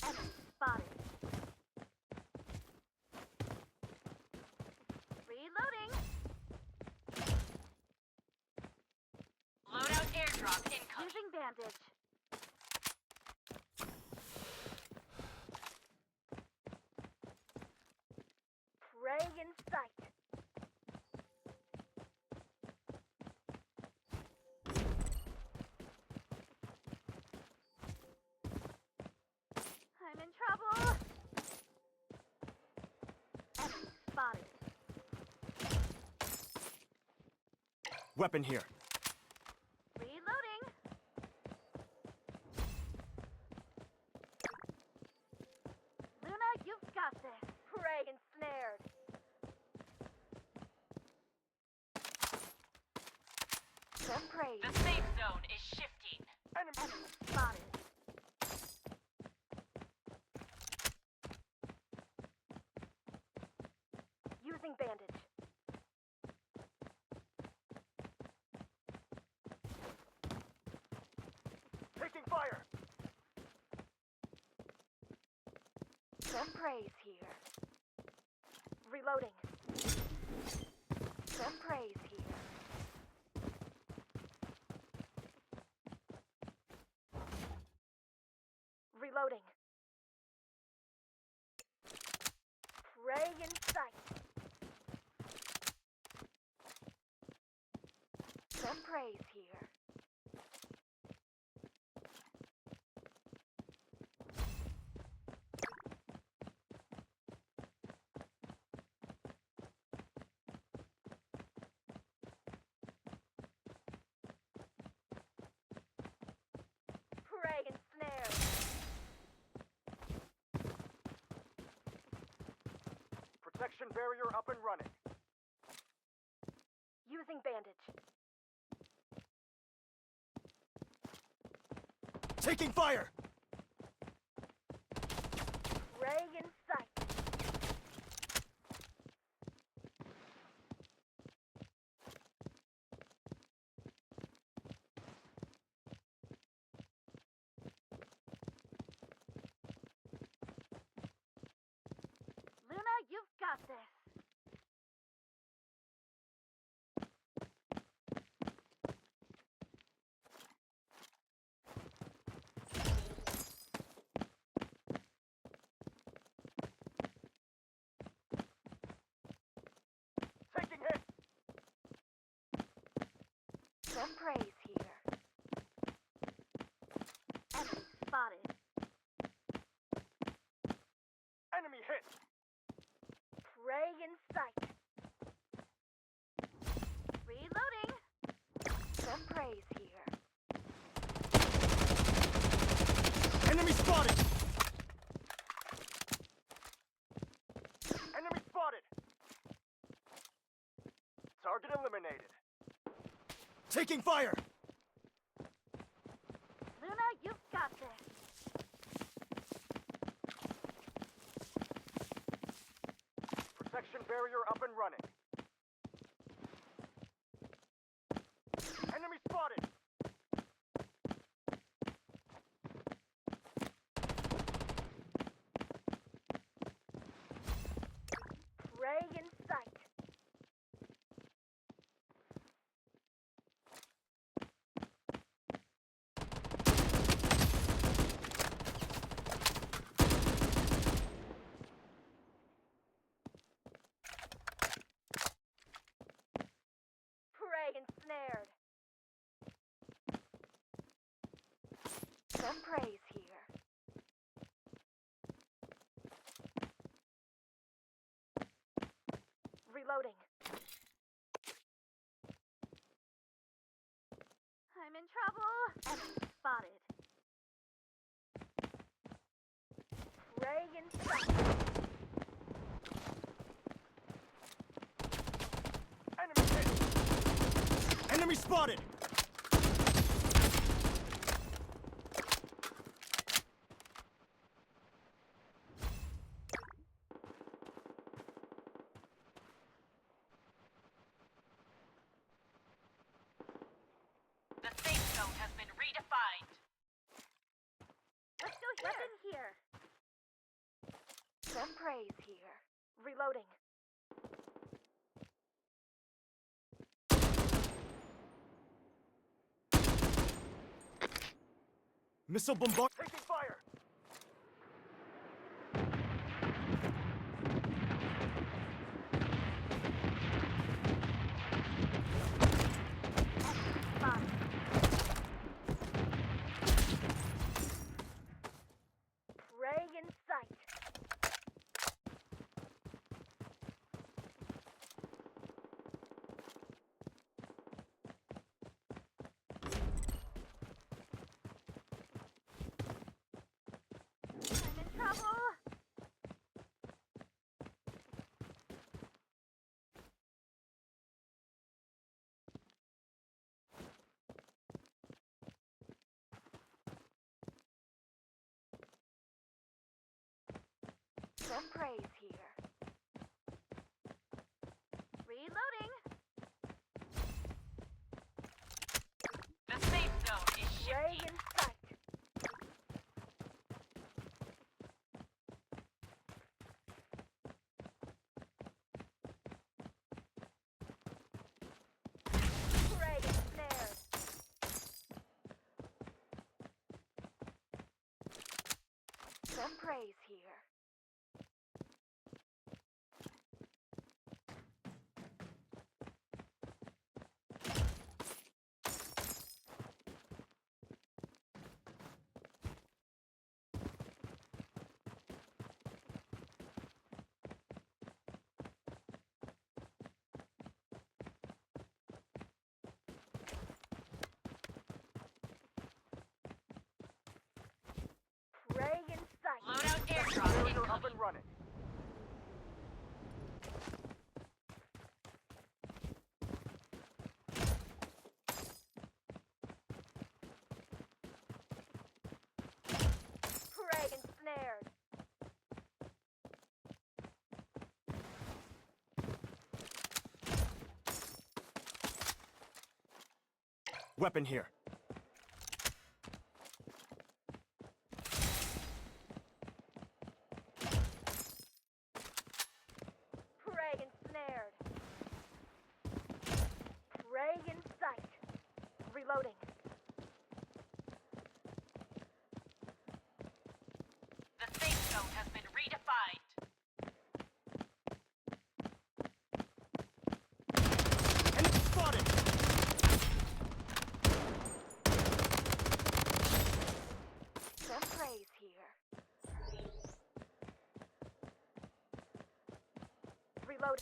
Enemy spotted. Reloading. Loadout airdrop incoming. Using bandage. Prey in sight. I'm in trouble. Enemy spotted. Weapon here. Reloading. Luna, you've got this. Prey ensnared. Some prey. The safe zone is shifting. Enemy spotted. Using bandage. Taking fire. Some praise here. Reloading. Some praise here. Reloading. Prey in sight. Some praise here. Prey ensnared. Protection barrier up and running. Using bandage. Taking fire. Prey in sight. Luna, you've got this. Taking hit. Some praise here. Enemy spotted. Enemy hit. Prey in sight. Reloading. Some praise here. Enemy spotted. Enemy spotted. Target eliminated. Taking fire. Luna, you've got this. Protection barrier up and running. Enemy spotted. Prey in sight. Prey ensnared. Some praise here. Reloading. I'm in trouble. Enemy spotted. Prey in sight. Enemy hit. Enemy spotted. The safe zone has been redefined. Let's go here. Weapon here. Some praise here. Reloading. Missile bombard. Taking fire. Spotted. Prey in sight. I'm in trouble. Some praise here. Reloading. The safe zone is Prey shifting. in sight. Prey ensnared. Some praise here. Prey in sight. Loadout airdrop Barrier up incoming. and running. Prey ensnared. Weapon here. Prey ensnared. Prey in sight. Reloading. The safe zone has been redefined. Enemy spotted. Some praise here. Reload.